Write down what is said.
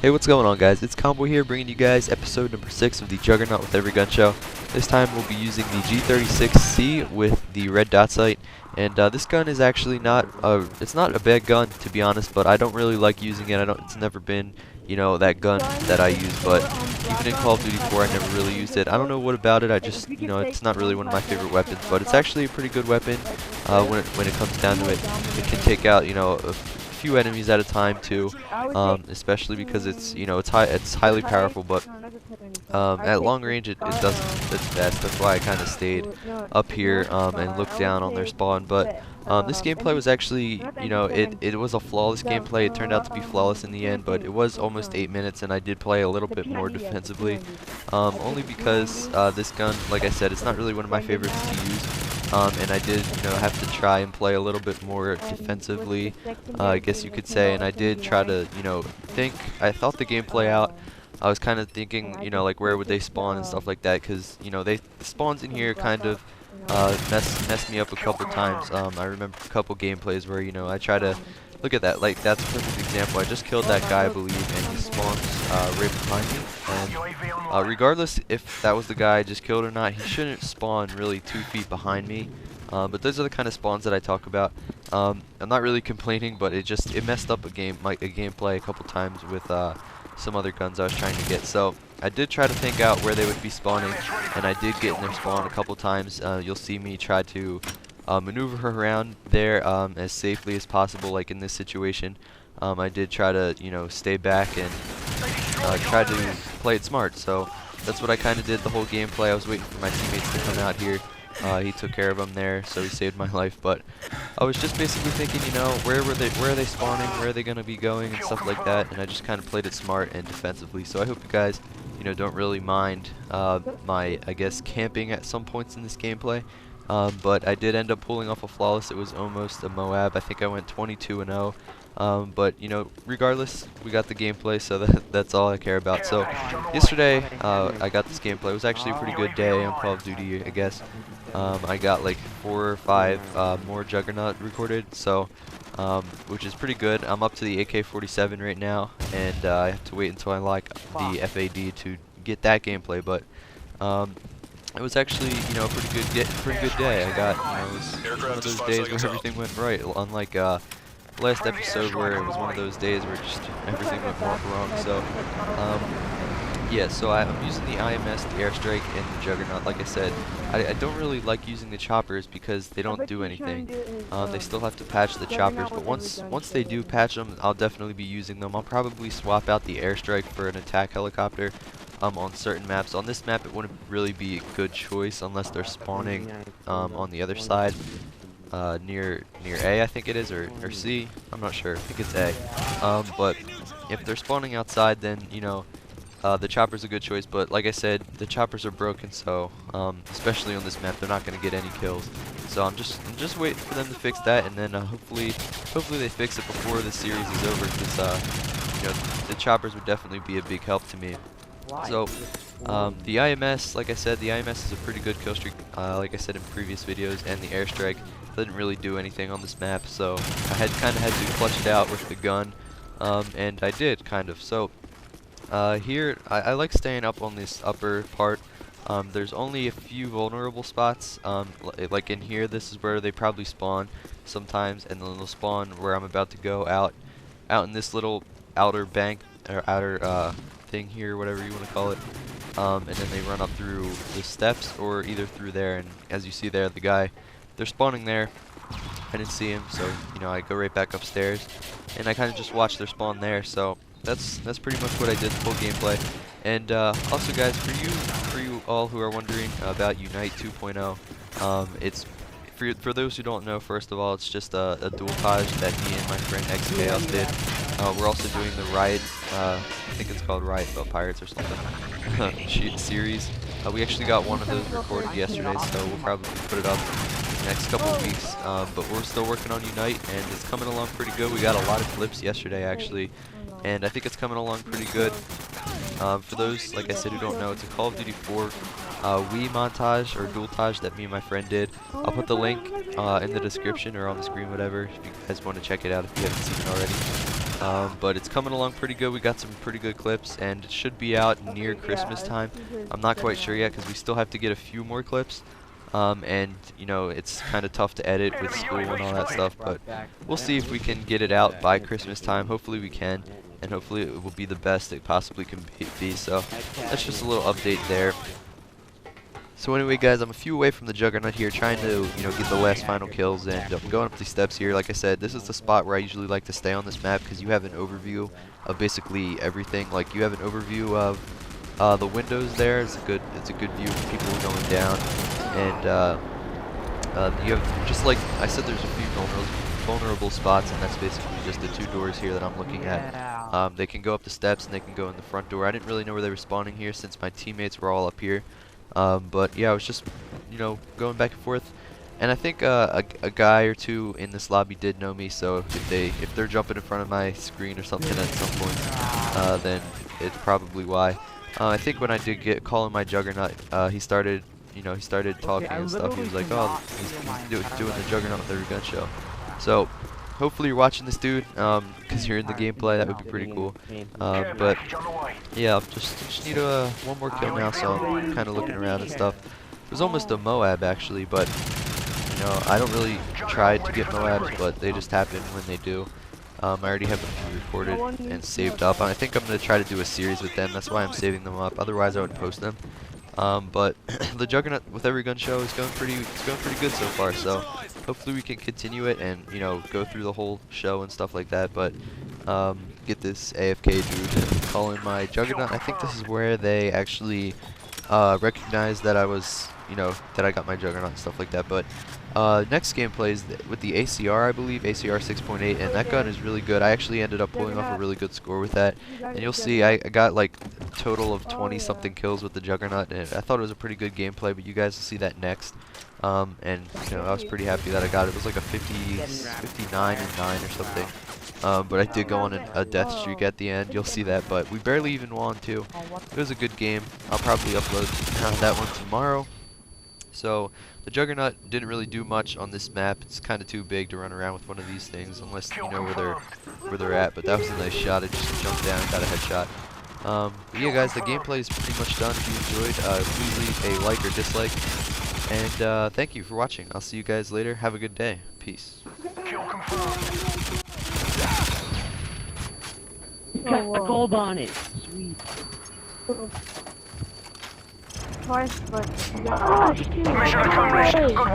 Hey, what's going on, guys? It's Combo here, bringing you guys episode number 6 of the Juggernaut with Every Gun Show. This time we'll be using the G36C with the red dot sight, and this gun is actually it's not a bad gun, to be honest, but I don't really like using it. It's never been, that gun that I use, but even in Call of Duty 4 I never really used it. I don't know what about it, it's not really one of my favorite weapons, but it's actually a pretty good weapon when it comes down to it. It can take out, a few enemies at a time too, especially because it's highly powerful, but at long range it does its best. That's why I kind of stayed up here and looked down on their spawn. But this gameplay was actually, it was a flawless gameplay. It turned out to be flawless in the end, but it was almost 8 minutes, and I did play a little bit more defensively, only because this gun, like I said, it's not really one of my favorites to use. And I did, have to try and play a little bit more defensively, I guess you could say, and I did try to, I thought the gameplay out. I was kind of thinking, like where would they spawn and stuff like that, because, the spawns in here kind of messed me up a couple times. I remember a couple gameplays where, I try to look at that, like that's a perfect example. I just killed that guy, I believe, and he spawns right behind me. And regardless if that was the guy I just killed or not, he shouldn't spawn really 2 feet behind me. But those are the kind of spawns that I talk about. I'm not really complaining, but it messed up a gameplay a couple times with some other guns I was trying to get. So I did try to think out where they would be spawning, and I did get in their spawn a couple times. You'll see me try to maneuver her around there as safely as possible, like in this situation. I did try to, stay back and try to play it smart. So that's what I kind of did the whole gameplay. I was waiting for my teammates to come out here. He took care of them there, so he saved my life. But I was just basically thinking, where are they spawning, where are they gonna be going, and stuff like that. And I just kind of played it smart and defensively. So I hope you guys, don't really mind my, I guess, camping at some points in this gameplay. But I did end up pulling off a flawless. It was almost a Moab. I think I went 22-0. But regardless, we got the gameplay, so that's all I care about. So yesterday, I got this gameplay. It was actually a pretty good day on Call of Duty, I guess. I got like 4 or 5 more Juggernaut recorded, so which is pretty good. I'm up to the AK-47 right now, and I have to wait until I like the FAD to get that gameplay. But it was actually, a pretty good day. I got, it was one of those days where everything went right, unlike last episode where it was one of those days where just everything went wrong. So yeah, so I'm using the IMS, the airstrike, and the Juggernaut. Like I said, I don't really like using the choppers because they don't do anything. They still have to patch the choppers, but once they do patch them, I'll definitely be using them. I'll probably swap out the airstrike for an attack helicopter on certain maps. On this map, it wouldn't really be a good choice unless they're spawning on the other side. Near A, I think it is, or C. I'm not sure. I think it's A. But if they're spawning outside, then the chopper's a good choice. But like I said, the choppers are broken, so especially on this map, they're not going to get any kills. So I'm just waiting for them to fix that, and then hopefully they fix it before the series is over, because the choppers would definitely be a big help to me. So the IMS, like I said, the IMS is a pretty good kill streak, like I said in previous videos, and the airstrike didn't really do anything on this map, so I kind of had to clutch it out with the gun, and I did, kind of. So here, I like staying up on this upper part. There's only a few vulnerable spots, like in here. This is where they probably spawn sometimes, and then they'll spawn where I'm about to go out in this little outer bank, or outer thing here, whatever you want to call it. And then they run up through the steps, or either through there, and as you see there, the guy, they're spawning there. I didn't see him, so I go right back upstairs, and I kind of just watch their spawn there. So that's pretty much what I did the whole gameplay. And also, guys, for you all who are wondering about Unite 2.0, it's for those who don't know. First of all, it's just a dual-tage that me and my friend XKaos did. We're also doing the Riot, I think it's called Riot About Pirates or something, series. We actually got one of those recorded yesterday, so we'll probably put it up next couple of weeks. But we're still working on Unite, and it's coming along pretty good. We got a lot of clips yesterday, actually, and I think it's coming along pretty good. For those, like I said, who don't know, it's a Call of Duty 4 Wii montage, or dual-tage, that me and my friend did. I'll put the link in the description or on the screen, whatever, if you guys want to check it out if you haven't seen it already. But it's coming along pretty good. We got some pretty good clips, and it should be out near Christmas time. I'm not quite sure yet because we still have to get a few more clips. And you know, it's kind of tough to edit with school and all that stuff, but we'll see if we can get it out by Christmas time. Hopefully we can, and hopefully it will be the best it possibly can be. So that's just a little update there. So anyway, guys, I'm a few away from the Juggernaut here, trying to, you know, get the last final kills, and I'm going up these steps here. Like I said, this is the spot where I usually like to stay on this map because you have an overview of basically everything. Like, you have an overview of the windows there. It's a good view of people going down, and you have, just like I said, there's a few vulnerable spots, and that's basically just the two doors here that I'm looking at. They can go up the steps and they can go in the front door. I didn't really know where they were spawning here since my teammates were all up here. But yeah, I was just, you know, going back and forth, and I think a guy or two in this lobby did know me. So if they're jumping in front of my screen or something at some point, then it's probably why. I think when I did get calling my Juggernaut, he started talking and stuff. He was like, "Oh, he's doing the Juggernaut with every gun show." So hopefully you're watching this, dude, because you're in the gameplay. That would be pretty cool. But yeah, I'll just need one more kill now, so I'm kind of looking around and stuff. It was almost a Moab actually, but you know, I don't really try to get Moabs, but they just happen when they do. I already have a few recorded and saved up, and I think I'm going to try to do a series with them. That's why I'm saving them up. Otherwise, I would post them. But the Juggernaut with every gun show is going pretty good so far. So hopefully we can continue it and, you know, go through the whole show and stuff like that. But get this AFK dude calling my Juggernaut. I think this is where they actually recognized that I was, you know, that I got my Juggernaut and stuff like that. But next gameplay is with the ACR, I believe, ACR 6.8, and that gun is really good. I actually ended up pulling off a really good score with that, and you'll see I got like a total of 20-something kills with the Juggernaut, and I thought it was a pretty good gameplay, but you guys will see that next. And you know, I was pretty happy that I got it. It was like a 59 and 9 or something. But I did go on a death streak at the end. You'll see that, but we barely even won too. It was a good game. I'll probably upload that one tomorrow. So the Juggernaut didn't really do much on this map. It's kind of too big to run around with one of these things unless you know where they're at. But that was a nice shot. I just jumped down and got a headshot. But yeah, guys, the gameplay is pretty much done. If you enjoyed, please leave a like or dislike. And thank you for watching. I'll see you guys later. Have a good day. Peace. Got a gold on it. Sweet. Twice, but Oh, shoot. mission accomplished. Good work.